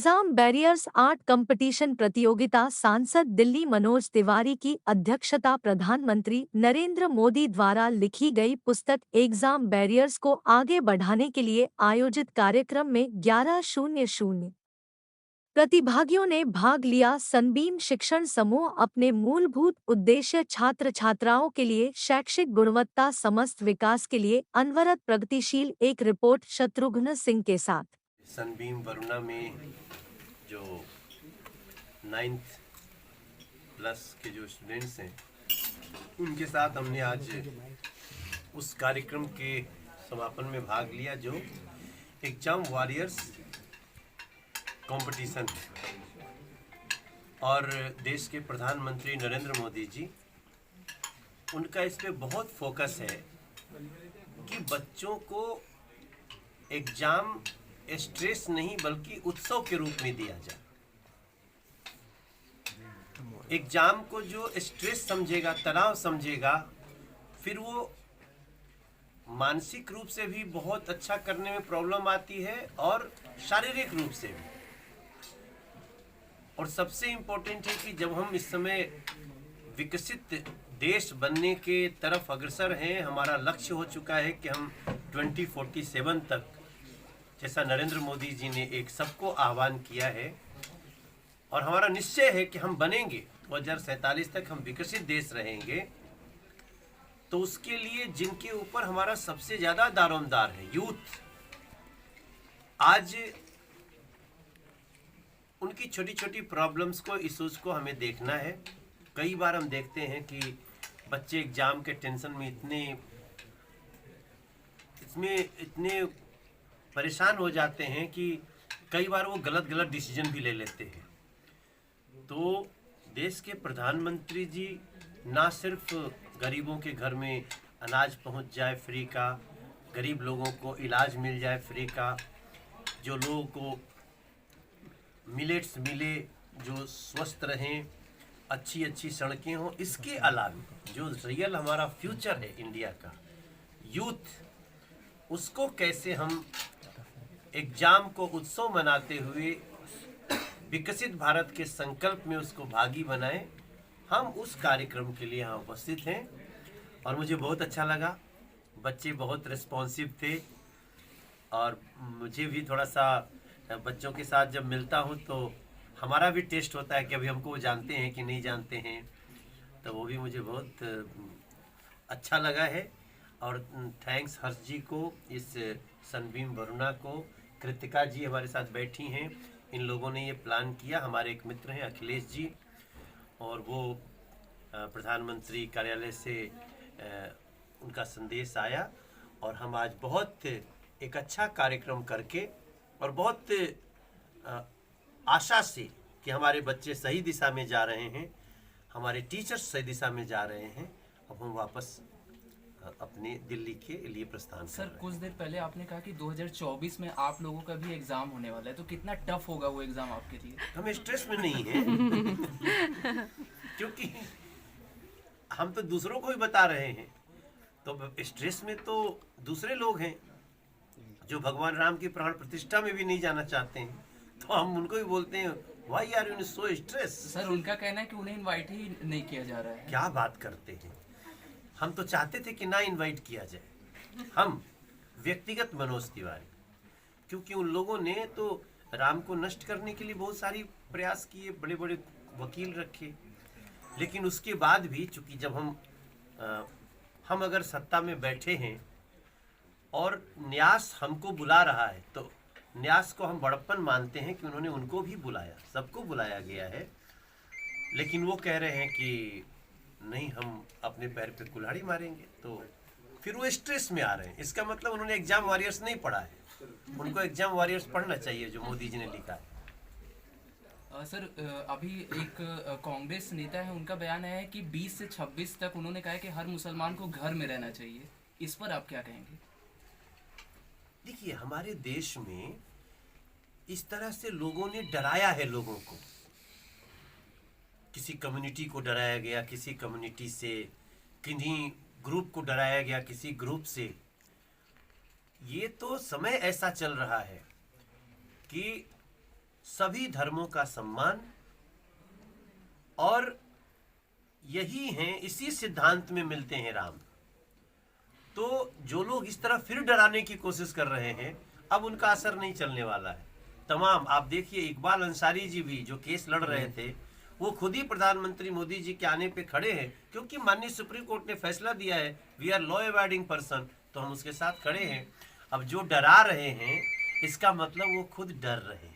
Exam barriers art competition प्रतियोगिता सांसद दिल्ली मनोज तिवारी की अध्यक्षता प्रधानमंत्री नरेंद्र मोदी द्वारा लिखी गई पुस्तक एग्जाम बैरियर्स को आगे बढ़ाने के लिए आयोजित कार्यक्रम में 11:00 प्रतिभागियों ने भाग लिया। सनबीम शिक्षण समूह अपने मूलभूत उद्देश्य छात्र छात्राओं के लिए शैक्षिक गुणवत्ता समस्त विकास के लिए अनवरत प्रगतिशील। एक रिपोर्ट शत्रुघ्न सिंह के साथ। सनबीम वरुणा में जो 9th प्लस के जो स्टूडेंट्स हैं उनके साथ हमने आज उस कार्यक्रम के समापन में भाग लिया जो एग्जाम वॉरियर्स कंपटीशन है। और देश के प्रधानमंत्री नरेंद्र मोदी जी, उनका इस पे बहुत फोकस है कि बच्चों को एग्जाम स्ट्रेस नहीं बल्कि उत्सव के रूप में दिया जाए। एग्जाम को जो स्ट्रेस समझेगा, तनाव समझेगा, फिर वो मानसिक रूप से भी बहुत अच्छा करने में प्रॉब्लम आती है और शारीरिक रूप से भी। और सबसे इम्पोर्टेंट है कि जब हम इस समय विकसित देश बनने के तरफ अग्रसर हैं, हमारा लक्ष्य हो चुका है कि हम 2047 तक, जैसा नरेंद्र मोदी जी ने एक सबको आह्वान किया है और हमारा निश्चय है कि हम बनेंगे, 2047 तक हम विकसित देश रहेंगे, तो उसके लिए जिनके ऊपर हमारा सबसे ज्यादा दारोमदार है, यूथ, आज उनकी छोटी छोटी प्रॉब्लम्स को, इश्यूज को हमें देखना है। कई बार हम देखते हैं कि बच्चे एग्जाम के टेंशन में इतने परेशान हो जाते हैं कि कई बार वो गलत गलत डिसीजन भी ले लेते हैं। तो देश के प्रधानमंत्री जी ना सिर्फ गरीबों के घर में अनाज पहुंच जाए फ्री का, गरीब लोगों को इलाज मिल जाए फ्री का, जो लोगों को मिलेट्स मिले, जो स्वस्थ रहें, अच्छी अच्छी सड़कें हों, इसके अलावा जो रियल हमारा फ्यूचर है इंडिया का, यूथ, उसको कैसे हम एग्जाम को उत्सव मनाते हुए विकसित भारत के संकल्प में उसको भागी बनाएं, हम उस कार्यक्रम के लिए यहाँ उपस्थित हैं। और मुझे बहुत अच्छा लगा, बच्चे बहुत रिस्पॉन्सिव थे और मुझे भी थोड़ा सा बच्चों के साथ जब मिलता हूँ तो हमारा भी टेस्ट होता है कि अभी हमको जानते हैं कि नहीं जानते हैं, तो वो भी मुझे बहुत अच्छा लगा है। और थैंक्स हर्ष जी को, इस सनबीम वरुणा को, कृतिका जी हमारे साथ बैठी हैं, इन लोगों ने ये प्लान किया। हमारे एक मित्र हैं अखिलेश जी, और वो प्रधानमंत्री कार्यालय से उनका संदेश आया और हम आज बहुत एक अच्छा कार्यक्रम करके और बहुत आशा से कि हमारे बच्चे सही दिशा में जा रहे हैं, हमारे टीचर्स सही दिशा में जा रहे हैं, अब हम वापस अपने दिल्ली के लिए प्रस्थान कर रहे हैं। सर, कुछ देर पहले आपने कहा कि 2024 में आप लोगों का भी एग्जाम होने वाला है, तो कितना टफ होगा वो एग्जाम आपके लिए? हम स्ट्रेस में नहीं हैं क्योंकि हम तो दूसरों को भी बता रहे हैं, तो स्ट्रेस में तो दूसरे लोग हैं जो भगवान राम की प्राण प्रतिष्ठा में भी नहीं जाना चाहते हैं, तो हम उनको भी बोलते हैं why are you so stress. Sir, उनका कहना है कि उन्हें इनवाइट ही नहीं किया जा रहा है। क्या बात करते हैं, हम तो चाहते थे कि ना इनवाइट किया जाए, हम व्यक्तिगत मनोज तिवारी, क्योंकि उन लोगों ने तो राम को नष्ट करने के लिए बहुत सारी प्रयास किए, बड़े बड़े वकील रखे, लेकिन उसके बाद भी चूंकि जब हम अगर सत्ता में बैठे हैं और न्यास हमको बुला रहा है, तो न्यास को हम बड़प्पन मानते हैं कि उन्होंने उनको भी बुलाया, सबको बुलाया गया है, लेकिन वो कह रहे हैं कि नहीं, हम अपने पैर पे कुल्हाड़ी मारेंगे, तो फिर वो स्ट्रेस में आ रहे हैं। इसका मतलब उन्होंने एग्जाम वॉरियर्स नहीं पढ़ा है, उनको एग्जाम वॉरियर्स पढ़ना चाहिए जो मोदी जी ने लिखा है। सर, अभी एक कांग्रेस नेता है, उनका बयान है कि 20 से 26 तक उन्होंने कहा है कि हर मुसलमान को घर में रहना चाहिए, इस पर आप क्या कहेंगे? देखिए, हमारे देश में इस तरह से लोगों ने डराया है, लोगों को, किसी कम्युनिटी को डराया गया, किसी कम्युनिटी से, किन्हीं ग्रुप को डराया गया किसी ग्रुप से। ये तो समय ऐसा चल रहा है कि सभी धर्मों का सम्मान, और यही हैं, इसी सिद्धांत में मिलते हैं राम। तो जो लोग इस तरह फिर डराने की कोशिश कर रहे हैं, अब उनका असर नहीं चलने वाला है। तमाम आप देखिए, इकबाल अंसारी जी भी जो केस लड़ रहे थे, वो खुद ही प्रधानमंत्री मोदी जी के आने पे खड़े हैं, क्योंकि माननीय सुप्रीम कोर्ट ने फैसला दिया है we are law abiding person, तो हम उसके साथ खड़े हैं। अब जो डरा रहे हैं, इसका मतलब वो खुद डर रहे हैं।